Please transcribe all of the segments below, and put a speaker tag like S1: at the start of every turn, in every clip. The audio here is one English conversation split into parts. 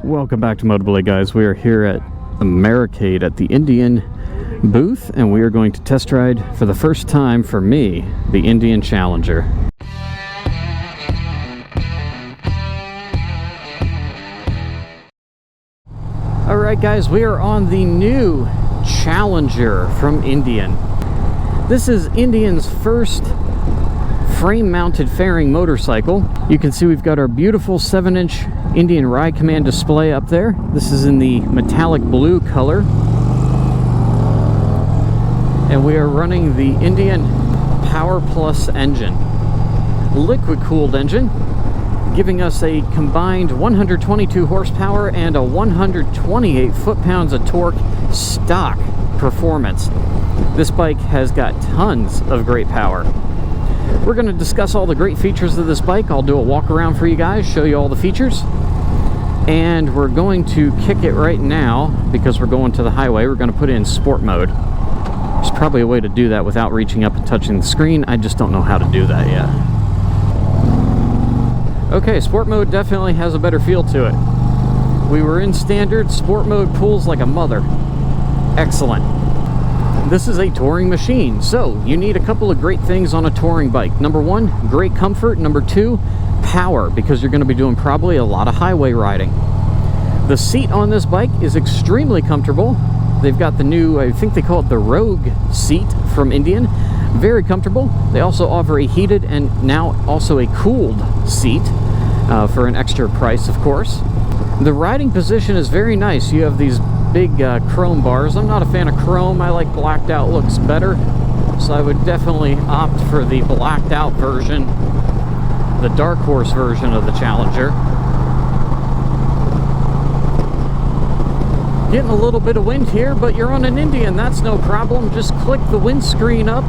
S1: Welcome back to MOTOBLADE, guys. We are here at Americade at the Indian booth, and we are going to test ride for the first time for me the Indian Challenger. Alright guys, we are on the new Challenger from Indian. This is Indian's first frame-mounted fairing motorcycle. You can see we've got our beautiful 7-inch Indian Ride Command display up there. This is in the metallic blue color. And we are running the Indian Power Plus engine. Liquid-cooled engine, giving us a combined 122 horsepower and a 128 foot-pounds of torque stock performance. This bike has got tons of great power. We're going to discuss all the great features of this bike. I'll do a walk around for you guys, show you all the features. And we're going to kick it right now because we're going to the highway. We're going to put it in sport mode. There's probably a way to do that without reaching up and touching the screen. I just don't know how to do that yet. Okay, sport mode definitely has a better feel to it. We were in standard. Sport mode pulls like a mother. Excellent. This is a touring machine, so you need a couple of great things on a touring bike. Number one, great comfort. Number two, power, because you're going to be doing probably a lot of highway riding. The seat on this bike is extremely comfortable. They've got the new, I think they call it the Rogue seat from Indian. Very comfortable. They also offer a heated and now also a cooled seat for an extra price, of course. The riding position is very nice. You have these big chrome bars. I'm not a fan of chrome. I like blacked out looks better. So I would definitely opt for the blacked out version, the dark horse version of the Challenger. Getting a little bit of wind here, but you're on an Indian, that's no problem. Just click the windscreen up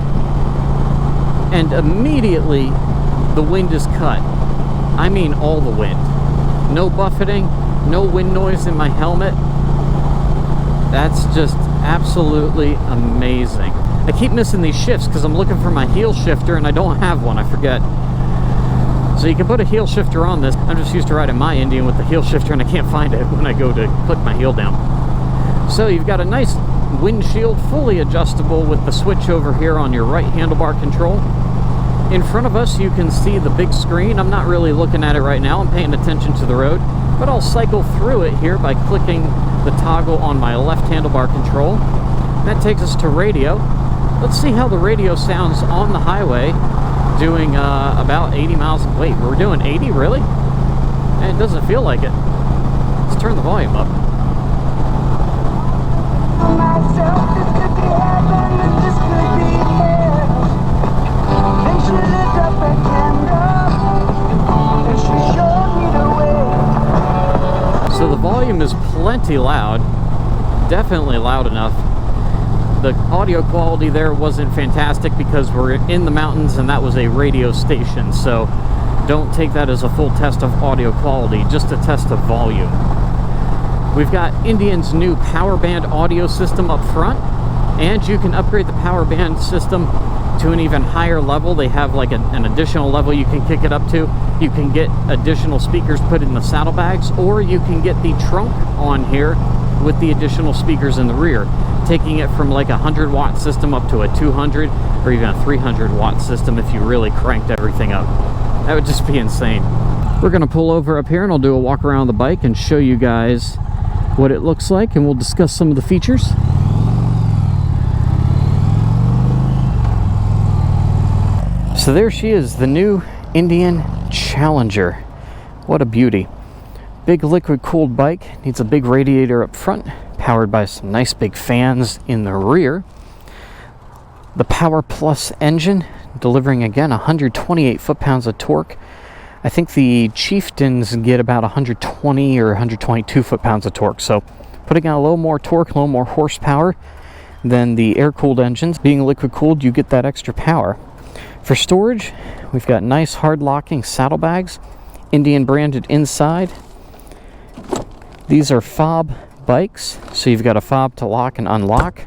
S1: and immediately the wind is cut. I mean all the wind. No buffeting, no wind noise in my helmet. That's just absolutely amazing. I keep missing these shifts because I'm looking for my heel shifter and I don't have one, I forget. So you can put a heel shifter on this. I'm just used to riding my Indian with the heel shifter and I can't find it when I go to click my heel down. So you've got a nice windshield, fully adjustable with the switch over here on your right handlebar control. In front of us you can see the big screen. I'm not really looking at it right now, I'm paying attention to the road, but I'll cycle through it here by clicking the toggle on my left handlebar control. That takes us to radio. Let's see how the radio sounds on the highway doing about 80 miles. Wait, we're doing 80? Really? And it doesn't feel like it. Let's turn the volume up. So the volume is plenty loud, definitely loud enough. The audio quality there wasn't fantastic because we're in the mountains and that was a radio station, so don't take that as a full test of audio quality, just a test of volume. We've got Indian's new power band audio system up front, and you can upgrade the power band system to an even higher level. They have like an additional level you can kick it up to. You can get additional speakers put in the saddlebags, or you can get the trunk on here with the additional speakers in the rear, taking it from like a 100-watt system up to a 200 or even a 300-watt system if you really cranked everything up. That would just be insane. We're going to pull over up here and I'll do a walk around the bike and show you guys what it looks like, and we'll discuss some of the features. So there she is, the new Indian Challenger. What a beauty. Big liquid cooled bike, needs a big radiator up front, powered by some nice big fans in the rear. The Power Plus engine, delivering again 128 foot-pounds of torque. I think the Chieftains get about 120 or 122 foot-pounds of torque, so putting out a little more torque, a little more horsepower than the air-cooled engines. Being liquid-cooled, you get that extra power. For storage, we've got nice hard-locking saddlebags, Indian branded inside. These are fob bikes, so you've got a fob to lock and unlock.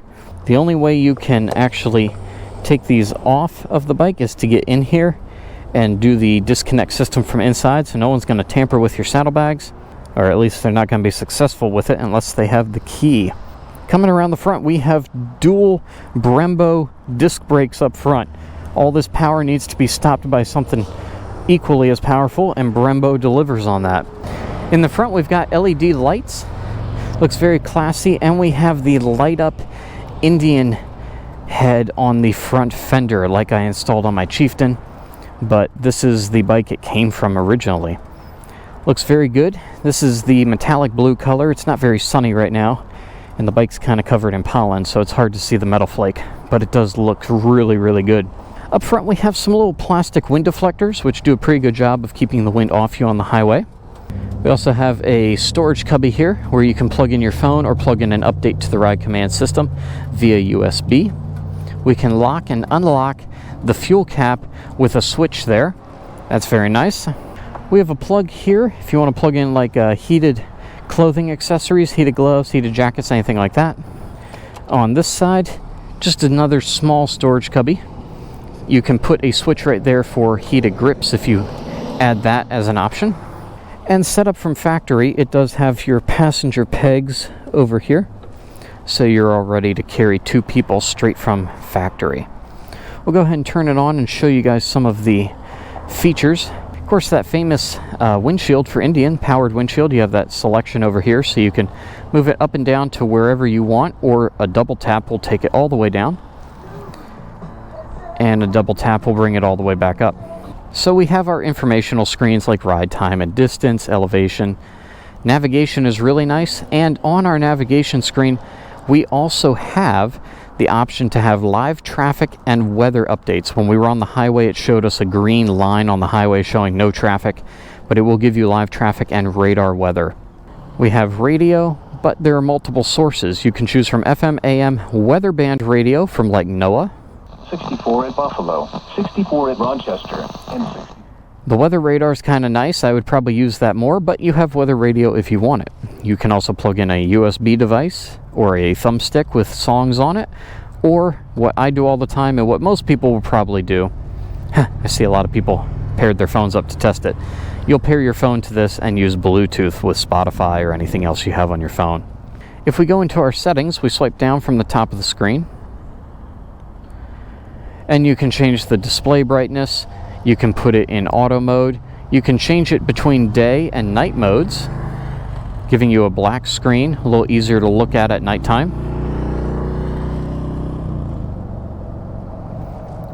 S1: The only way you can actually take these off of the bike is to get in here and do the disconnect system from inside, so no one's going to tamper with your saddlebags. Or at least they're not going to be successful with it unless they have the key. Coming around the front, we have dual Brembo disc brakes up front. All this power needs to be stopped by something equally as powerful, and Brembo delivers on that. In the front, we've got LED lights. Looks very classy, and we have the light up Indian head on the front fender like I installed on my Chieftain, but this is the bike it came from originally. Looks very good. This is the metallic blue color. It's not very sunny right now, and the bike's kind of covered in pollen, so it's hard to see the metal flake, but it does look really, really good. Up front, we have some little plastic wind deflectors, which do a pretty good job of keeping the wind off you on the highway. We also have a storage cubby here where you can plug in your phone or plug in an update to the ride command system via USB. We can lock and unlock the fuel cap with a switch there. That's very nice. We have a plug here if you want to plug in like heated clothing accessories, heated gloves, heated jackets, anything like that. On this side, just another small storage cubby. You can put a switch right there for heated grips if you add that as an option. And set up from factory, it does have your passenger pegs over here, so you're all ready to carry 2 people straight from factory. We'll go ahead and turn it on and show you guys some of the features. Of course, that famous windshield for Indian, powered windshield, you have that selection over here, so you can move it up and down to wherever you want, or a double tap will take it all the way down, and a double tap will bring it all the way back up. So we have our informational screens like ride time and distance, elevation. Navigation is really nice, and on our navigation screen we also have the option to have live traffic and weather updates. When we were on the highway, it showed us a green line on the highway showing no traffic, but it will give you live traffic and radar weather. We have radio, but there are multiple sources. You can choose from FM, AM, weather band radio from like NOAA,
S2: 64 at Buffalo, 64 at Rochester, and 60.
S1: The weather radar is kind of nice. I would probably use that more, but you have weather radio if you want it. You can also plug in a USB device or a thumbstick with songs on it, or what I do all the time and what most people will probably do. I see a lot of people paired their phones up to test it. You'll pair your phone to this and use Bluetooth with Spotify or anything else you have on your phone. If we go into our settings, we swipe down from the top of the screen, and you can change the display brightness. You can put it in auto mode. You can change it between day and night modes, giving you a black screen, a little easier to look at nighttime.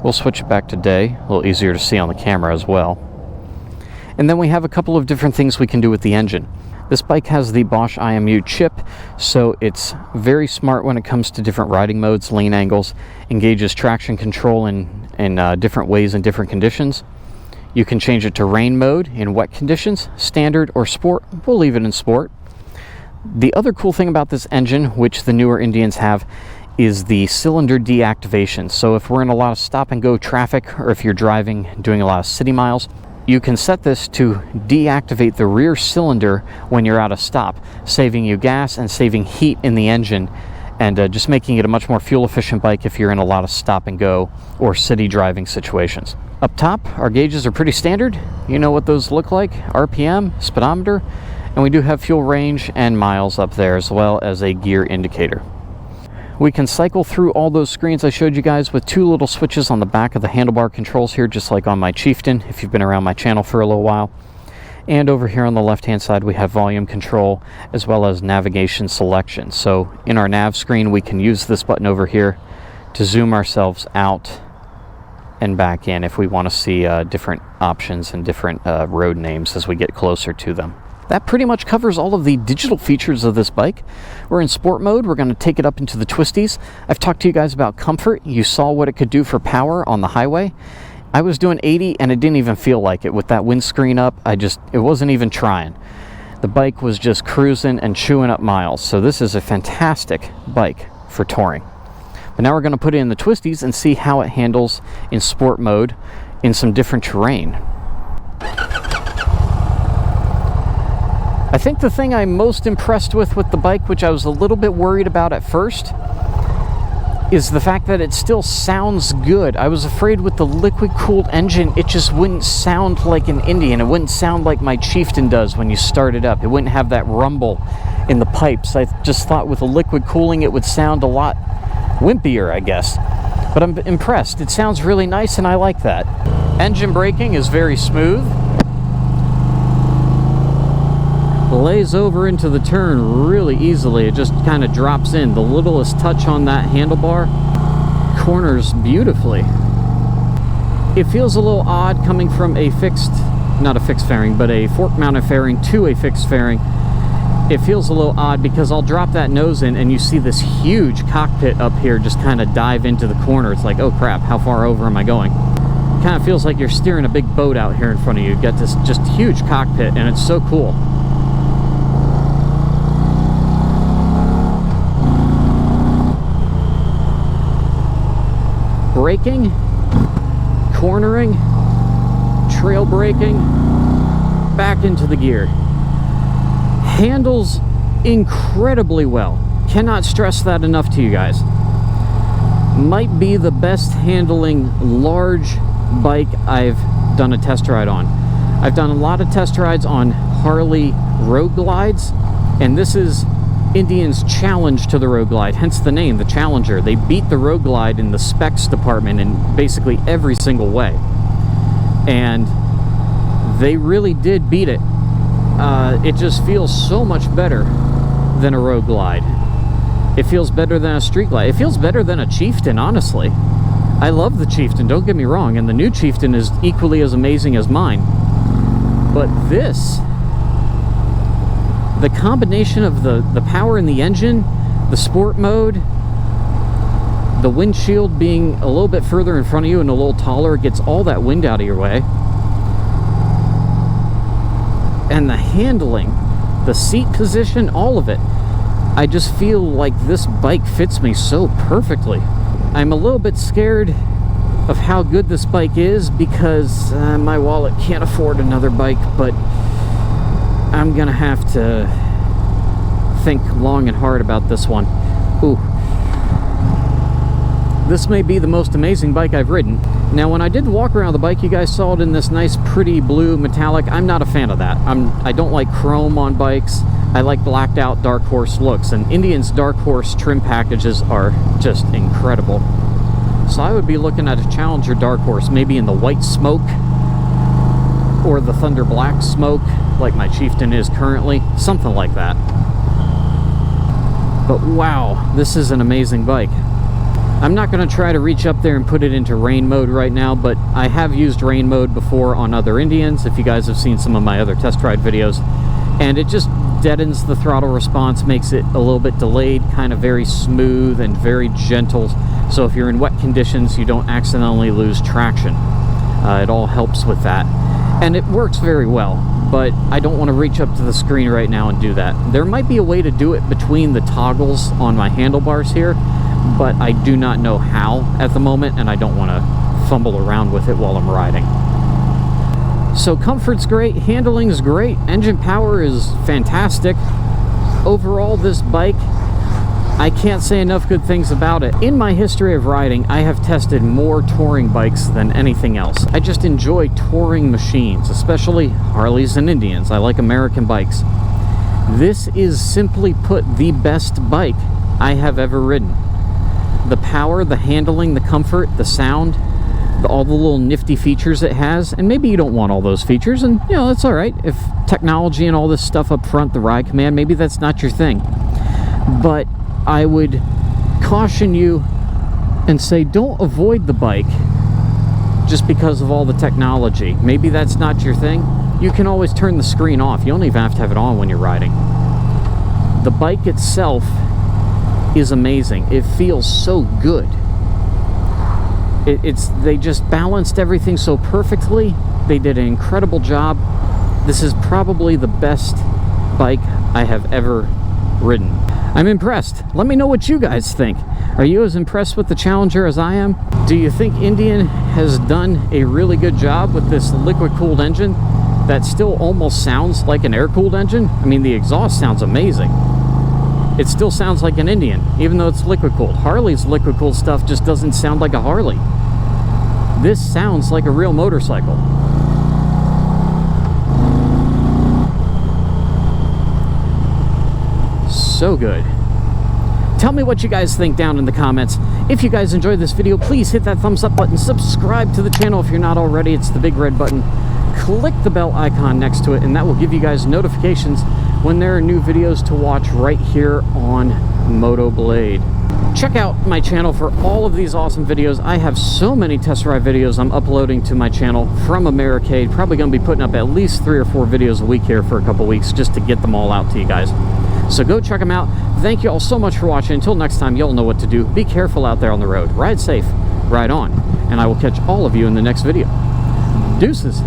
S1: We'll switch it back to day, a little easier to see on the camera as well. And then we have a couple of different things we can do with the engine. This bike has the Bosch IMU chip, so it's very smart when it comes to different riding modes, lean angles, engages traction control in different ways in different conditions. You can change it to rain mode in wet conditions, standard, or sport. We'll leave it in sport. The other cool thing about this engine, which the newer Indians have, is the cylinder deactivation. So if we're in a lot of stop and go traffic, or if you're driving, doing a lot of city miles, you can set this to deactivate the rear cylinder when you're out of stop, saving you gas and saving heat in the engine, and just making it a much more fuel efficient bike if you're in a lot of stop and go or city driving situations. Up top, our gauges are pretty standard. You know what those look like: RPM, speedometer, and we do have fuel range and miles up there, as well as a gear indicator. We can cycle through all those screens I showed you guys with 2 little switches on the back of the handlebar controls here, just like on my Chieftain, if you've been around my channel for a little while. And over here on the left-hand side, we have volume control as well as navigation selection. So in our nav screen, we can use this button over here to zoom ourselves out and back in if we want to see different options and different road names as we get closer to them. That pretty much covers all of the digital features of this bike. We're in sport mode. We're going to take it up into the twisties. I've talked to you guys about comfort. You saw what it could do for power on the highway. I was doing 80 and it didn't even feel like it. With that windscreen up, it wasn't even trying. The bike was just cruising and chewing up miles. So this is a fantastic bike for touring. But now we're going to put it in the twisties and see how it handles in sport mode in some different terrain. I think the thing I'm most impressed with the bike, which I was a little bit worried about at first, is the fact that it still sounds good. I was afraid with the liquid-cooled engine, it just wouldn't sound like an Indian. It wouldn't sound like my Chieftain does when you start it up. It wouldn't have that rumble in the pipes. I just thought with the liquid cooling, it would sound a lot wimpier, I guess. But I'm impressed. It sounds really nice, and I like that. Engine braking is very smooth. Lays over into the turn really easily. It just kind of drops in. The littlest touch on that handlebar corners beautifully. It feels a little odd coming from a fixed, not a fixed fairing, but a fork mounted fairing to a fixed fairing. It feels a little odd because I'll drop that nose in and you see this huge cockpit up here just kind of dive into the corner. It's like, oh crap, how far over am I going? It kind of feels like you're steering a big boat out here in front of you. You get this just huge cockpit and it's so cool. Braking, cornering, trail braking, back into the gear. Handles incredibly well. Cannot stress that enough to you guys. Might be the best handling large bike I've done a test ride on. I've done a lot of test rides on Harley road glides, and this is Indian's challenge to the road glide, hence the name, the Challenger. They beat the road glide in the specs department in basically every single way, and they really did beat it. It just feels so much better than a road glide. It feels better than a street glide. It feels better than a Chieftain, honestly. I love the Chieftain, don't get me wrong, and the new Chieftain is equally as amazing as mine, but this, the combination of the power in the engine, the sport mode, the windshield being a little bit further in front of you and a little taller, it gets all that wind out of your way. And the handling, the seat position, all of it. I just feel like this bike fits me so perfectly. I'm a little bit scared of how good this bike is because my wallet can't afford another bike, but I'm gonna have to think long and hard about this one. Ooh. This may be the most amazing bike I've ridden. Now, when I did walk around the bike, you guys saw it in this nice, pretty blue metallic. I'm not a fan of that. I don't like chrome on bikes. I like blacked out Dark Horse looks, and Indian's Dark Horse trim packages are just incredible. So I would be looking at a Challenger Dark Horse, maybe in the white smoke or the Thunder Black smoke, like my Chieftain is currently, something like that. But wow, this is an amazing bike. I'm not going to try to reach up there and put it into rain mode right now, but I have used rain mode before on other Indians, if you guys have seen some of my other test ride videos, and it just deadens the throttle response, makes it a little bit delayed, kind of very smooth and very gentle, so if you're in wet conditions you don't accidentally lose traction. It all helps with that, and it works very well, but I don't want to reach up to the screen right now and do that. There might be a way to do it between the toggles on my handlebars here, but I do not know how at the moment, and I don't want to fumble around with it while I'm riding. So comfort's great, handling's great, engine power is fantastic. Overall, this bike, I can't say enough good things about it. In my history of riding, I have tested more touring bikes than anything else. I just enjoy touring machines, especially Harleys and Indians. I like American bikes. This is, simply put, the best bike I have ever ridden. The power, the handling, the comfort, the sound, all the little nifty features it has, and maybe you don't want all those features, and you know, that's all right. If technology and all this stuff up front, the ride command, maybe that's not your thing. But I would caution you and say don't avoid the bike just because of all the technology. Maybe that's not your thing. You can always turn the screen off. You don't even have to have it on when you're riding. The bike itself is amazing. It feels so good. They just balanced everything so perfectly. They did an incredible job. This is probably the best bike I have ever ridden. I'm impressed. Let me know what you guys think. Are you as impressed with the Challenger as I am? Do you think Indian has done a really good job with this liquid-cooled engine that still almost sounds like an air-cooled engine? I mean, the exhaust sounds amazing. it still sounds like an Indian, even though it's liquid cooled. Harley's liquid cooled stuff just doesn't sound like a Harley. This sounds like a real motorcycle. So good. Tell me what you guys think down in the comments. If you guys enjoyed this video, please hit that thumbs up button. Subscribe to the channel if you're not already. It's the big red button. Click the bell icon next to it, and that will give you guys notifications when there are new videos to watch right here on MotoBlade. Check out my channel for all of these awesome videos. I have so many test ride videos I'm uploading to my channel from Americade. Probably going to be putting up at least 3 or 4 videos a week here for a couple weeks just to get them all out to you guys. So go check them out. Thank you all so much for watching. Until next time, you'll know what to do. Be careful out there on the road. Ride safe, ride on, and I will catch all of you in the next video. Deuces.